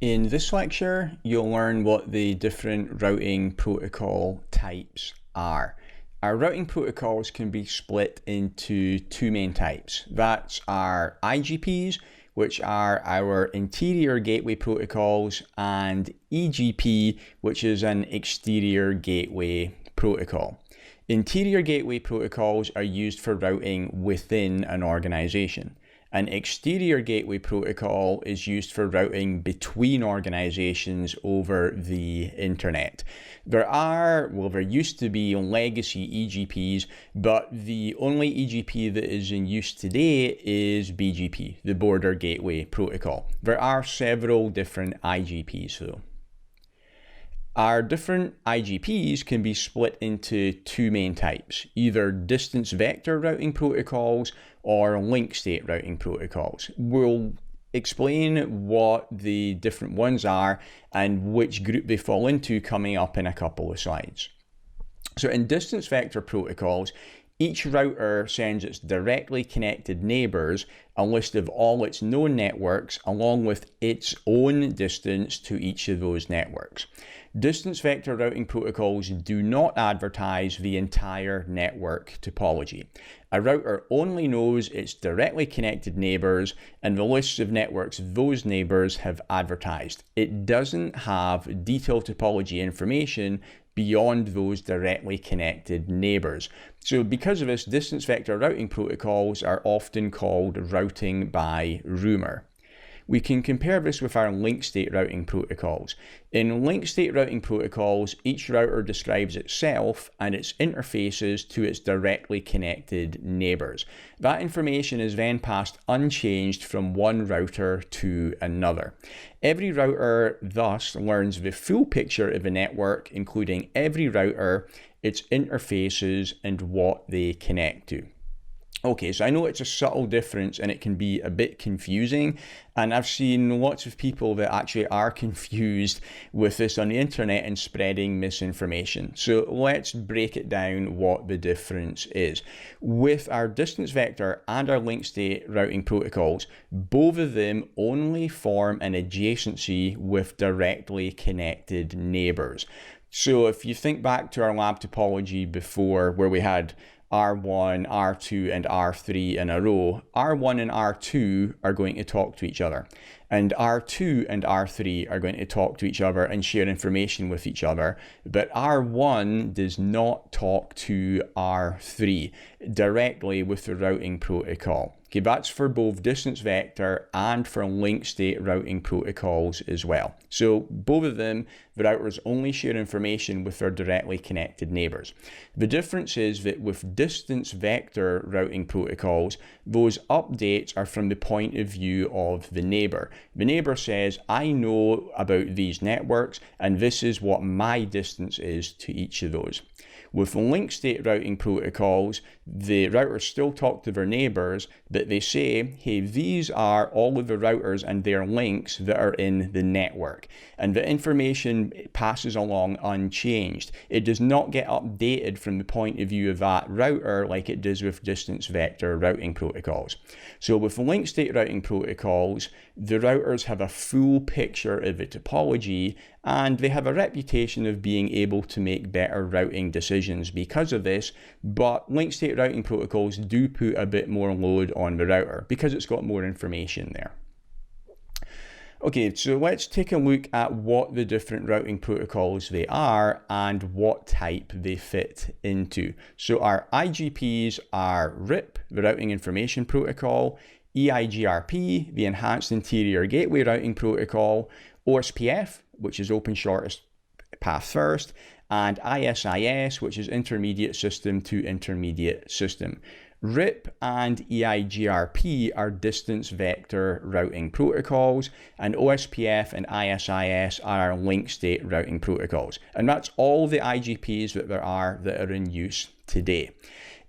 In this lecture, you'll learn what the different routing protocol types are. Our routing protocols can be split into two main types. That's our IGPs, which are our interior gateway protocols, and EGP, which is an exterior gateway protocol. Interior gateway protocols are used for routing within an organization. An exterior gateway protocol is used for routing between organizations over the internet. There used to be legacy EGPs, but the only EGP that is in use today is BGP, the Border Gateway Protocol. There are several different IGPs though. Our different IGPs can be split into two main types, either distance vector routing protocols or link state routing protocols. We'll explain what the different ones are and which group they fall into coming up in a couple of slides. So in distance vector protocols, each router sends its directly connected neighbors a list of all its known networks along with its own distance to each of those networks. Distance vector routing protocols do not advertise the entire network topology. A router only knows its directly connected neighbors and the lists of networks those neighbors have advertised. It doesn't have detailed topology information beyond those directly connected neighbors. So because of this, distance vector routing protocols are often called routing by rumor. We can compare this with our link state routing protocols. In link state routing protocols, each router describes itself and its interfaces to its directly connected neighbors. That information is then passed unchanged from one router to another. Every router thus learns the full picture of a network, including every router, its interfaces, and what they connect to. Okay, so I know it's a subtle difference and it can be a bit confusing, and I've seen lots of people that actually are confused with this on the internet and spreading misinformation. So let's break it down what the difference is. With our distance vector and our link state routing protocols, both of them only form an adjacency with directly connected neighbors. So if you think back to our lab topology before, where we had R1, R2, and R3 in a row, R1 and R2 are going to talk to each other, and R2 and R3 are going to talk to each other and share information with each other, but R1 does not talk to R3 directly with the routing protocol. Okay, that's for both distance vector and for link state routing protocols as well. So both of them, the routers only share information with their directly connected neighbors. The difference is that with distance vector routing protocols, those updates are from the point of view of the neighbor. The neighbor says, I know about these networks and this is what my distance is to each of those. With link state routing protocols, the routers still talk to their neighbors, but they say, hey, these are all of the routers and their links that are in the network. And the information passes along unchanged. It does not get updated from the point of view of that router like it does with distance vector routing protocols. So with link state routing protocols, the routers have a full picture of the topology, and they have a reputation of being able to make better routing decisions because of this, but link state routing protocols do put a bit more load on the router because it's got more information there. Okay, so let's take a look at what the different routing protocols they are and what type they fit into. So our IGPs are RIP, the Routing Information Protocol, EIGRP, the Enhanced Interior Gateway Routing Protocol, OSPF, which is Open Shortest Path First, and ISIS, which is Intermediate System to Intermediate System. RIP and EIGRP are distance vector routing protocols, and OSPF and ISIS are our link state routing protocols. And that's all the IGPs that there are that are in use today.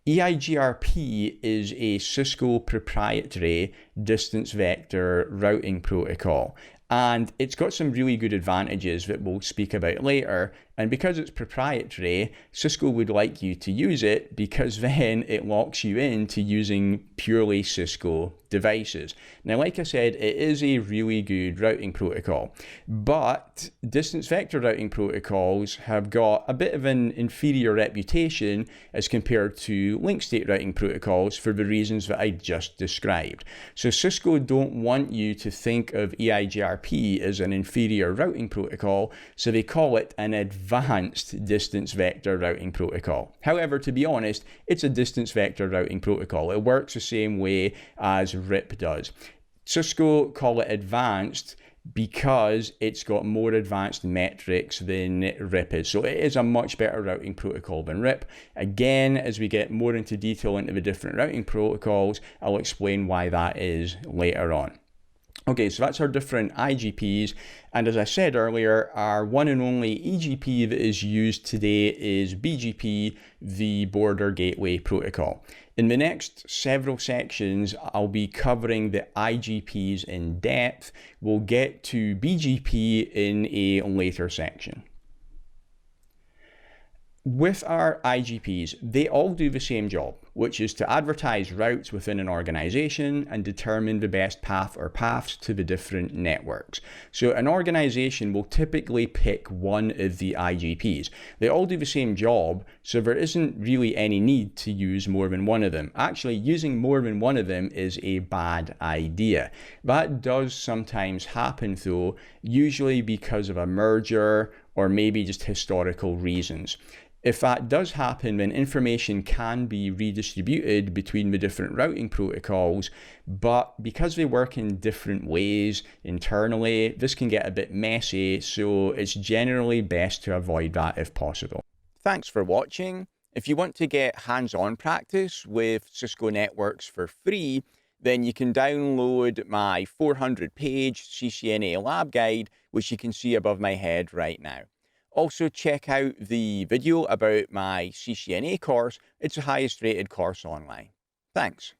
EIGRP is a Cisco proprietary distance vector routing protocol, and it's got some really good advantages that we'll speak about later, And because it's proprietary, Cisco would like you to use it because then it locks you into using purely Cisco devices. Now, like I said, it is a really good routing protocol, but distance vector routing protocols have got a bit of an inferior reputation as compared to link state routing protocols for the reasons that I just described. So Cisco don't want you to think of EIGRP as an inferior routing protocol, so they call it an advanced distance vector routing protocol. However, to be honest, it's a distance vector routing protocol. It works the same way as RIP does. Cisco call it advanced because it's got more advanced metrics than RIP is. So it is a much better routing protocol than RIP. Again, as we get more into detail into the different routing protocols, I'll explain why that is later on. Okay, so that's our different IGPs, and as I said earlier, our one and only EGP that is used today is BGP, the Border Gateway Protocol. In the next several sections, I'll be covering the IGPs in depth. We'll get to BGP in a later section. With our IGPs, they all do the same job, which is to advertise routes within an organization and determine the best path or paths to the different networks. So an organization will typically pick one of the IGPs. They all do the same job, so there isn't really any need to use more than one of them. Actually, using more than one of them is a bad idea. That does sometimes happen though, usually because of a merger or maybe just historical reasons. If that does happen, then information can be redistributed between the different routing protocols, but because they work in different ways internally, this can get a bit messy, so it's generally best to avoid that if possible. Thanks for watching. If you want to get hands-on practice with Cisco networks for free, then you can download my 400-page CCNA Lab Guide, which you can see above my head right now. Also, check out the video about my CCNA course. It's the highest rated course online. Thanks.